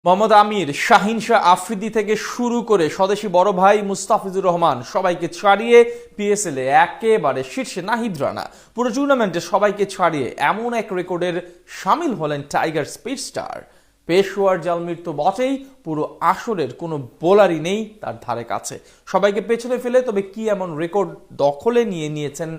মোহাম্মদ আমির, শাহিন শাহ আফ্রিদি থেকে শুরু করে স্বদেশি বড় ভাই মুস্তাফিজুর রহমান সবাইকে ছাড়িয়ে পিএসএল এ একেবারে শীর্ষে নাহিদ রানা। পুরো টুর্নামেন্টে সবাইকে ছাড়িয়ে এমন এক রেকর্ডের সামিল হলেন টাইগার স্পিড স্টার। পেশোয়ার জালমির তো বটেই, পুরো আসরের কোনো বোলারই নেই তার ধারে কাছে। সবাইকে পেছনে ফেলে তবে কি এমন রেকর্ড দখলে নিয়েছেন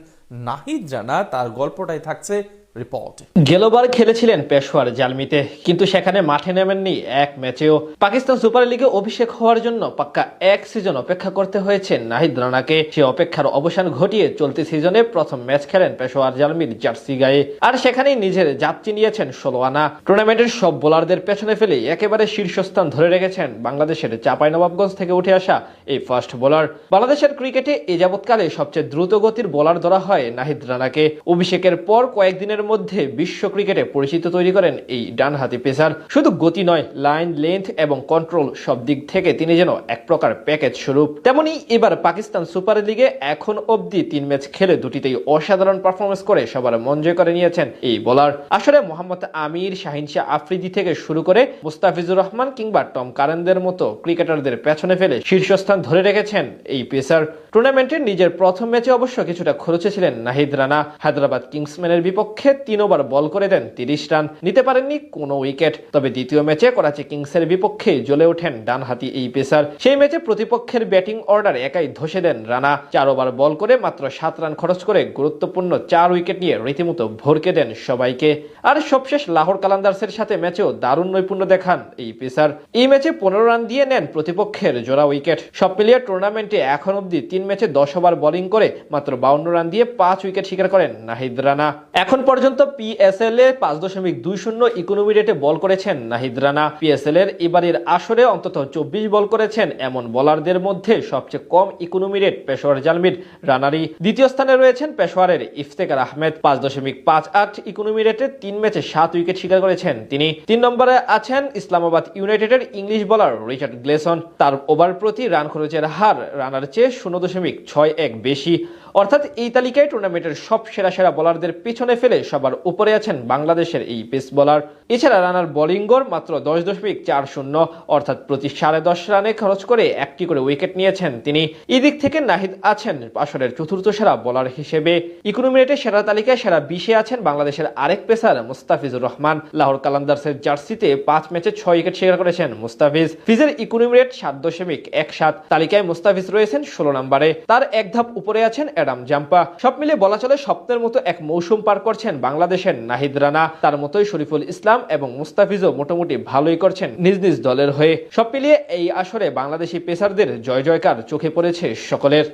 নাহিদ রানা, তার গল্পটাই থাকছে রিপোর্টে। গেলবার খেলেছিলেন পেশোয়ার জালমিতে, কিন্তু সেখানে মাঠে নামেননি এক ম্যাচেও। পাকিস্তান সুপার লিগে অভিষেক হওয়ার জন্য পাক্কা এক সিজন অপেক্ষা করতে হয়েছে নাহিদ রানাকে। সে অপেক্ষার অবসান ঘটিয়ে চলতি সিজনে প্রথম ম্যাচ খেলেন পেশোয়ার জালমির জার্সি গায়ে, আর সেখানেই নিজের যাত্রী নিয়েছেন 16 আনা। টুর্নামেন্টের সব বোলারদের পেছনে ফেলে একেবারে শীর্ষস্থান ধরে রেখেছেন বাংলাদেশের চাঁপাইনবাবগঞ্জ থেকে উঠে আসা এই ফাস্ট বোলার। বাংলাদেশের ক্রিকেটে এ যাবৎকালে সবচেয়ে দ্রুত গতির বোলার ধরা হয় নাহিদ রানাকে। অভিষেকের পর কয়েকদিনের মধ্যে বিশ্ব ক্রিকেটে পরিচিত তৈরি করেন এই ডানহাতি পেসার। শুধু গতি নয়, লাইন, লেন্থ এবং কন্ট্রোল সব দিক থেকে তিনি যেন এক প্রকার প্যাকেজ স্বরূপ। তেমনি এবার পাকিস্তান সুপার লিগে এখন অবধি 3 ম্যাচ খেলে দুটিতেই অসাধারণ পারফরমেন্স করে সবার মন জয় করে নিয়েছেন এই বোলার। আসলে মোহাম্মদ আমির, শাহিন শাহ আফ্রিদি থেকে শুরু করে মুস্তাফিজুর রহমান কিংবা টম কারেনদের মতো ক্রিকেটারদের পেছনে ফেলে শীর্ষস্থান ধরে রেখেছেন এই পেসার। টুর্নামেন্টের নিজের প্রথম ম্যাচে অবশ্য কিছুটা খরচে ছিলেন নাহিদ রানা। হায়দ্রাবাদ কিংসম্যানের বিপক্ষে 3 ওভার বল করে দেন 30 রান, নিতে পারেননি কোনো উইকেট। তবে দ্বিতীয় ম্যাচে করাচি কিংসের বিপক্ষে জ্বলে ওঠেন ডানহাতি এই পেসার। সেই ম্যাচে প্রতিপক্ষের ব্যাটিং অর্ডার একাই ধসে দেন রানা। 4 ওভার বল করে মাত্র 7 রান খরচ করে গুরুত্বপূর্ণ 4 উইকেট নিয়ে রীতিমতো ভরকে দেন সবাইকে। আর সবশেষ লাহোর কালান্দার্সের সাথে ম্যাচেও দারুণ নৈপুণ্য দেখান এই পেসার। এই ম্যাচে 15 রান দিয়ে নেন প্রতিপক্ষের জোড়া উইকেট। সব মিলিয়ে টুর্নামেন্টে এখন অব্দি 3 ম্যাচে 10 ওভার বোলিং করে মাত্র 52 রান দিয়ে 5 উইকেট শিকার করেন নাহিদ রানা। এখন পর্যন্ত পিএসএল এ 5.20 ইকোনমি রেটে বল করেছেন নাহিদ রানা। পিএসএল এর এবারের আসরে অন্তত 24 বল করেছেন এমন বোলারদের মধ্যে সবচেয়ে কম ইকোনমি রেট পেশোয়ার জালমির রানারই। দ্বিতীয় স্থানে রয়েছেন পেশোয়ারের ইফতেখার আহমেদ। 5.58 ইকোনমি রেটে 3 ম্যাচে 7 উইকেট শিকার করেছেন তিনি। 3 নম্বরে আছেন ইসলামাবাদ ইউনাইটেডের ইংলিশ বোলার রিচার্ড গ্লেসন। তার ওভার প্রতি রান খরচের হার রানার চেয়ে 0.61 বেশি। অর্থাৎ এই তালিকায় টুর্নামেন্টের সব সেরা বোলারদের পিছনে ফেলে সবার উপরে আছেন বাংলাদেশের এই পেস বোলার। এছাড়া রানার বোলিং গড় মাত্র 10.40, অর্থাৎ প্রতি 10.5 রানে খরচ করে একটি করে উইকেট নিয়েছেন তিনি। এই দিক থেকে নাহিদ আছেন আসরের চতুর্থ সেরা বোলার হিসেবে। ইকোনমি রেটে সেরা তালিকায় সেরা 20-এ আছেন বাংলাদেশের আরেক পেসার মুস্তাফিজুর রহমান। লাহোর কালান্দার্সের জার্সিতে 5 ম্যাচে 6 উইকেট শিকার করেছেন মুস্তাফিজ। ফিজের economy rate 7.17। তালিকায় মুস্তাফিজ রয়েছেন 16 নম্বরে। তার এক ধাপ উপরে আছেন অ্যাডাম জাম্পা। সব মিলে বলা চলে স্বপ্নের মতো এক মৌসুম পার করছেন বাংলাদেশের নাহিদ রানা। তার মতোই শরীফুল ইসলাম এবং মুস্তাফিজও মোটামুটি ভালোই করছেন নিজ নিজ দলের হয়ে। সব মিলিয়ে এই আসরে বাংলাদেশি পেসারদের জয় জয়কার চোখে পড়েছে সকলের।